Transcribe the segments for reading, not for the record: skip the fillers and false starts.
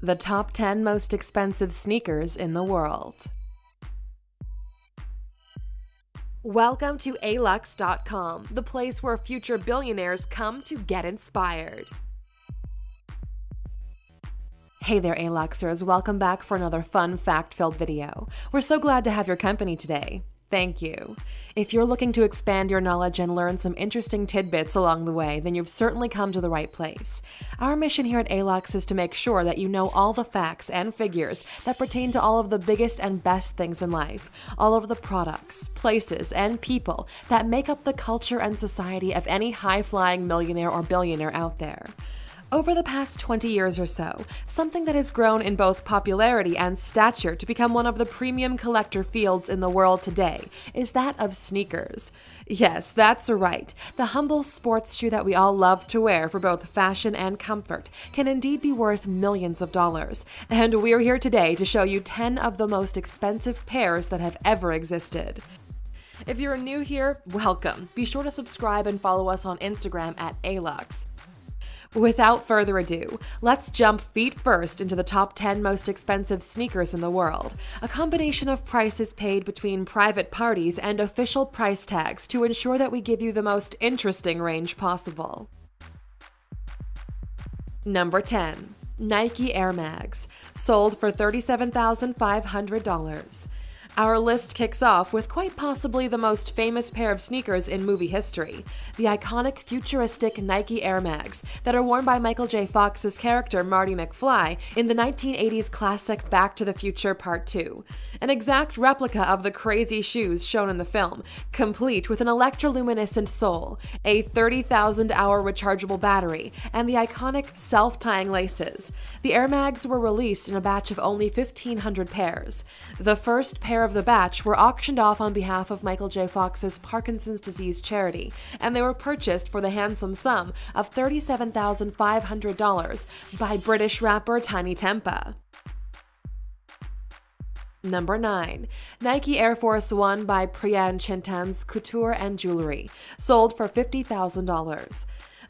The top 10 most expensive sneakers in the world. Welcome to alux.com, the place where future billionaires come to get inspired. Hey there, Aluxers. Welcome back for another fun fact-filled video. We're so glad to have your company today. Thank you. If you're looking to expand your knowledge and learn some interesting tidbits along the way, then you've certainly come to the right place. Our mission here at Alux is to make sure that you know all the facts and figures that pertain to all of the biggest and best things in life, all of the products, places, and people that make up the culture and society of any high-flying millionaire or billionaire out there. Over the past 20 years or so, something that has grown in both popularity and stature to become one of the premium collector fields in the world today is that of sneakers. Yes, that's right. The humble sports shoe that we all love to wear for both fashion and comfort can indeed be worth millions of dollars. And we're here today to show you 10 of the most expensive pairs that have ever existed. If you're new here, welcome. Be sure to subscribe and follow us on Instagram at Alux. Without further ado, let's jump feet first into the top 10 most expensive sneakers in the world, a combination of prices paid between private parties and official price tags to ensure that we give you the most interesting range possible. Number 10. Nike Air Mags, sold for $37,500. Our list kicks off with quite possibly the most famous pair of sneakers in movie history, the iconic futuristic Nike Air Mags that are worn by Michael J. Fox's character Marty McFly in the 1980s classic Back to the Future Part 2. An exact replica of the crazy shoes shown in the film, complete with an electroluminescent sole, a 30,000-hour rechargeable battery, and the iconic self-tying laces. The Air Mags were released in a batch of only 1,500 pairs. The first pair of the batch were auctioned off on behalf of Michael J. Fox's Parkinson's disease charity, and they were purchased for the handsome sum of $37,500 by British rapper Tiny Tempa. Number 9. Nike Air Force One by Priyan Chintan's Couture and Jewelry, sold for $50,000.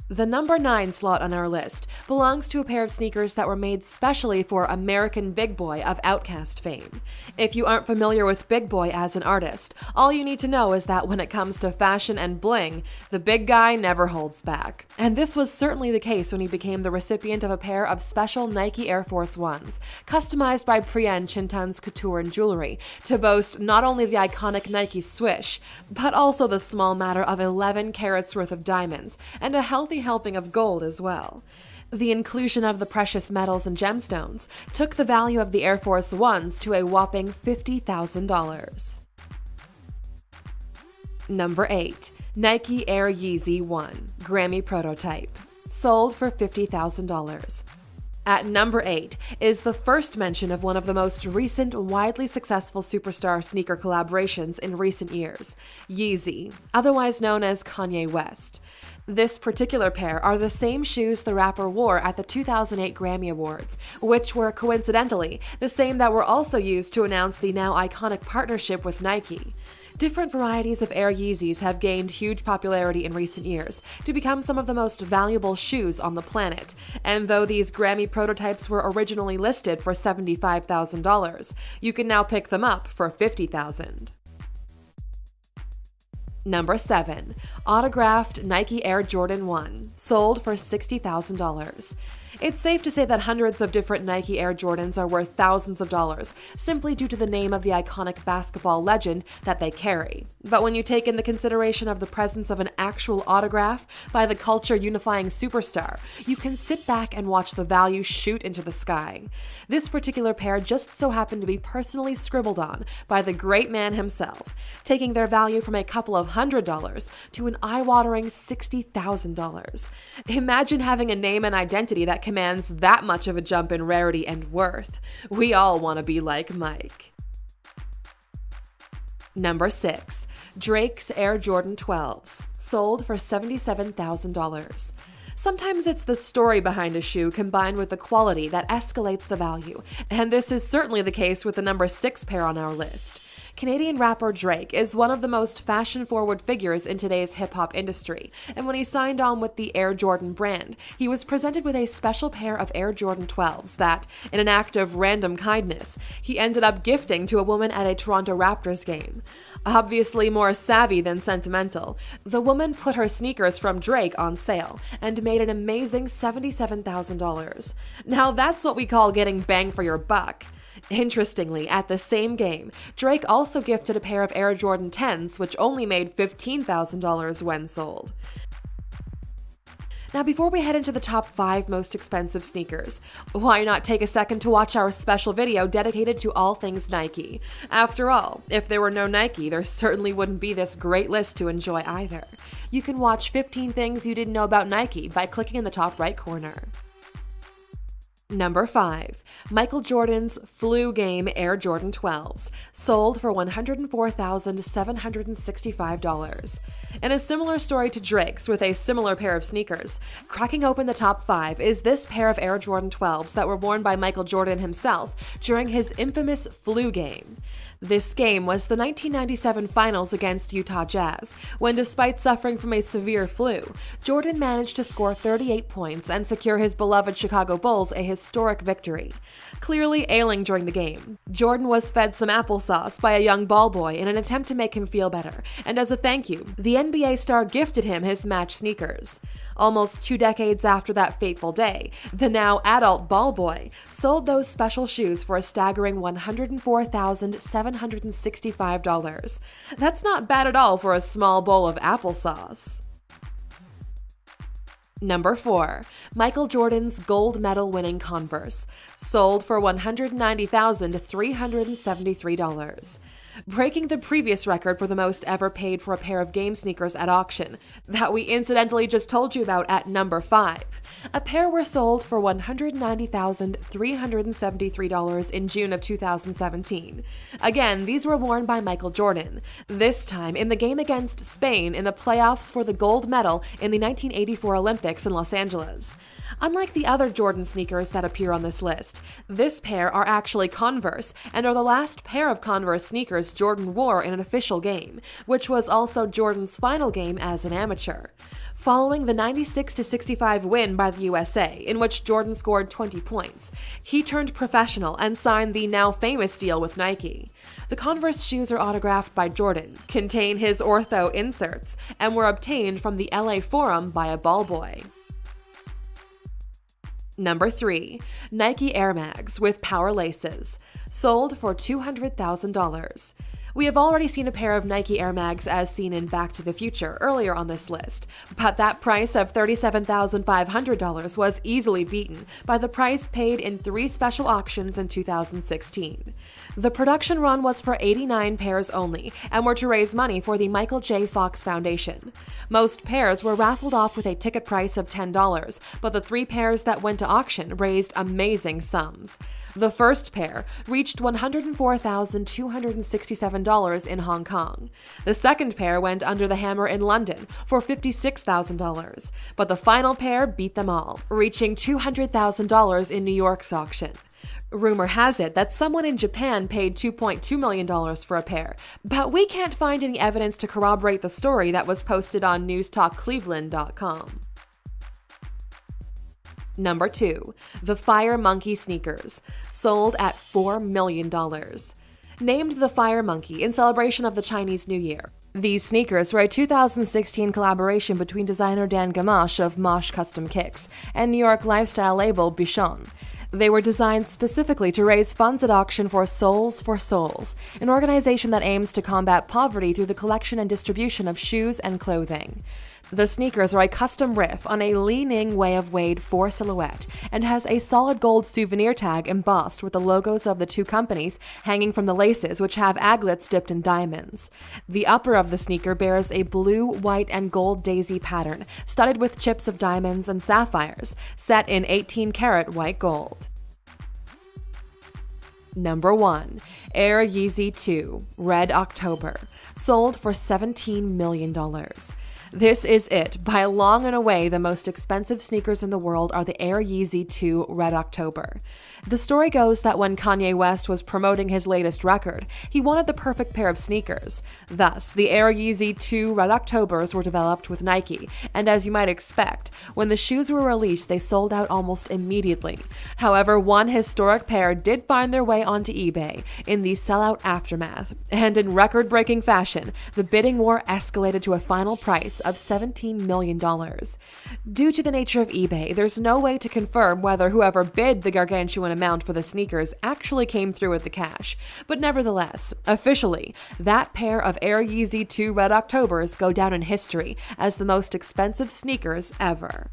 The number 9 slot on our list belongs to a pair of sneakers that were made specially for American Big Boi of Outkast fame. If you aren't familiar with Big Boi as an artist, all you need to know is that when it comes to fashion and bling, the big guy never holds back. And this was certainly the case when he became the recipient of a pair of special Nike Air Force Ones, customized by Priyan Chintan's Couture and Jewelry, to boast not only the iconic Nike swish, but also the small matter of 11 carats worth of diamonds, and a healthy helping of gold as well. The inclusion of the precious metals and gemstones took the value of the Air Force Ones to a whopping $50,000. Number 8. Nike Air Yeezy 1 Grammy Prototype, sold for $50,000. At number 8 is the first mention of one of the most recent widely successful superstar sneaker collaborations in recent years, Yeezy, otherwise known as Kanye West. This particular pair are the same shoes the rapper wore at the 2008 Grammy Awards, which were coincidentally the same that were also used to announce the now iconic partnership with Nike. Different varieties of Air Yeezys have gained huge popularity in recent years to become some of the most valuable shoes on the planet, and though these Grammy prototypes were originally listed for $75,000, you can now pick them up for $50,000. Number 7. Autographed Nike Air Jordan 1, sold for $60,000. It's safe to say that hundreds of different Nike Air Jordans are worth thousands of dollars, simply due to the name of the iconic basketball legend that they carry. But when you take in the consideration of the presence of an actual autograph by the culture-unifying superstar, you can sit back and watch the value shoot into the sky. This particular pair just so happened to be personally scribbled on by the great man himself, taking their value from a couple of $100 to an eye-watering $60,000. Imagine having a name and identity that commands that much of a jump in rarity and worth. We all want to be like Mike. Number 6. Drake's Air Jordan 12s, sold for $77,000. Sometimes it's the story behind a shoe combined with the quality that escalates the value, and this is certainly the case with the number 6 pair on our list. Canadian rapper Drake is one of the most fashion-forward figures in today's hip-hop industry, and when he signed on with the Air Jordan brand, he was presented with a special pair of Air Jordan 12s that, in an act of random kindness, he ended up gifting to a woman at a Toronto Raptors game. Obviously more savvy than sentimental, the woman put her sneakers from Drake on sale and made an amazing $77,000. Now that's what we call getting bang for your buck. Interestingly, at the same game, Drake also gifted a pair of Air Jordan 10s, which only made $15,000 when sold. Now, before we head into the top 5 most expensive sneakers, why not take a second to watch our special video dedicated to all things Nike? After all, if there were no Nike, there certainly wouldn't be this great list to enjoy either. You can watch 15 things you didn't know about Nike by clicking in the top right corner. Number 5. Michael Jordan's Flu Game Air Jordan 12s, sold for $104,765. In a similar story to Drake's with a similar pair of sneakers, cracking open the top 5 is this pair of Air Jordan 12s that were worn by Michael Jordan himself during his infamous Flu Game. This game was the 1997 finals against Utah Jazz, when despite suffering from a severe flu, Jordan managed to score 38 points and secure his beloved Chicago Bulls a historic victory. Clearly ailing during the game, Jordan was fed some applesauce by a young ball boy in an attempt to make him feel better, and as a thank you, the NBA star gifted him his match sneakers. Almost 2 decades after that fateful day, the now adult ball boy sold those special shoes for a staggering $104,765. That's not bad at all for a small bowl of applesauce. Number 4. Michael Jordan's gold medal winning Converse, sold for $190,373. Breaking the previous record for the most ever paid for a pair of game sneakers at auction, that we incidentally just told you about at number 5. A pair were sold for $190,373 in June of 2017. Again, these were worn by Michael Jordan, this time in the game against Spain in the playoffs for the gold medal in the 1984 Olympics in Los Angeles. Unlike the other Jordan sneakers that appear on this list, this pair are actually Converse and are the last pair of Converse sneakers Jordan wore in an official game, which was also Jordan's final game as an amateur. Following the 96-65 win by the USA, in which Jordan scored 20 points, he turned professional and signed the now famous deal with Nike. The Converse shoes are autographed by Jordan, contain his ortho inserts, and were obtained from the LA Forum by a ball boy. Number 3. Nike Air Mags with power laces, sold for $200,000. We have already seen a pair of Nike Air Mags as seen in Back to the Future earlier on this list, but that price of $37,500 was easily beaten by the price paid in 3 special auctions in 2016. The production run was for 89 pairs only and were to raise money for the Michael J. Fox Foundation. Most pairs were raffled off with a ticket price of $10, but the 3 pairs that went to auction raised amazing sums. The first pair reached $104,267 in Hong Kong. The second pair went under the hammer in London for $56,000, but the final pair beat them all, reaching $200,000 in New York's auction. Rumor has it that someone in Japan paid $2.2 million for a pair, but we can't find any evidence to corroborate the story that was posted on newstalkcleveland.com. Number 2. The Fire Monkey sneakers, sold at $4 million. Named the Fire Monkey in celebration of the Chinese New Year, these sneakers were a 2016 collaboration between designer Dan Gamache of Mosh Custom Kicks and New York lifestyle label Bichon. They were designed specifically to raise funds at auction for Souls for Souls, an organization that aims to combat poverty through the collection and distribution of shoes and clothing. The sneakers are a custom riff on a Li Ning Way of Wade 4 silhouette and has a solid gold souvenir tag embossed with the logos of the 2 companies hanging from the laces, which have aglets dipped in diamonds. The upper of the sneaker bears a blue, white, and gold daisy pattern, studded with chips of diamonds and sapphires, set in 18-karat white gold. Number 1. Air Yeezy 2 Red October, sold for $17 million. This is it. By long and away, the most expensive sneakers in the world are the Air Yeezy 2 Red October. The story goes that when Kanye West was promoting his latest record, he wanted the perfect pair of sneakers. Thus, the Air Yeezy 2 Red Octobers were developed with Nike, and as you might expect, when the shoes were released, they sold out almost immediately. However, one historic pair did find their way onto eBay in the sellout aftermath, and in record-breaking fashion, the bidding war escalated to a final price of $17 million. Due to the nature of eBay, there's no way to confirm whether whoever bid the gargantuan amount for the sneakers actually came through with the cash, but nevertheless, officially, that pair of Air Yeezy 2 Red Octobers go down in history as the most expensive sneakers ever.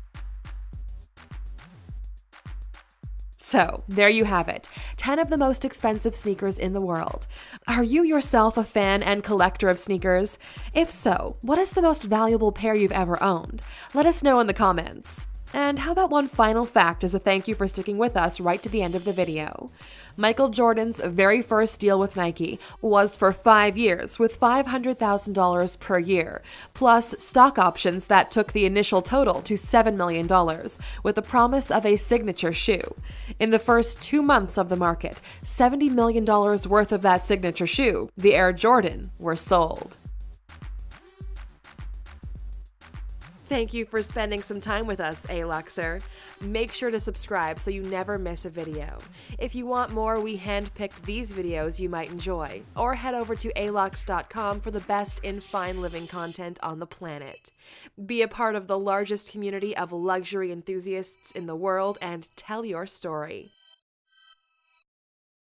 So, there you have it, 10 of the most expensive sneakers in the world. Are you yourself a fan and collector of sneakers? If so, what is the most valuable pair you've ever owned? Let us know in the comments. And how about one final fact as a thank you for sticking with us right to the end of the video? Michael Jordan's very first deal with Nike was for 5 years with $500,000 per year, plus stock options that took the initial total to $7 million, with the promise of a signature shoe. In the first 2 months of the market, $70 million worth of that signature shoe, the Air Jordan, were sold. Thank you for spending some time with us, A-Luxer. Make sure to subscribe so you never miss a video. If you want more, we handpicked these videos you might enjoy, or head over to alux.com for the best in fine living content on the planet. Be a part of the largest community of luxury enthusiasts in the world and tell your story.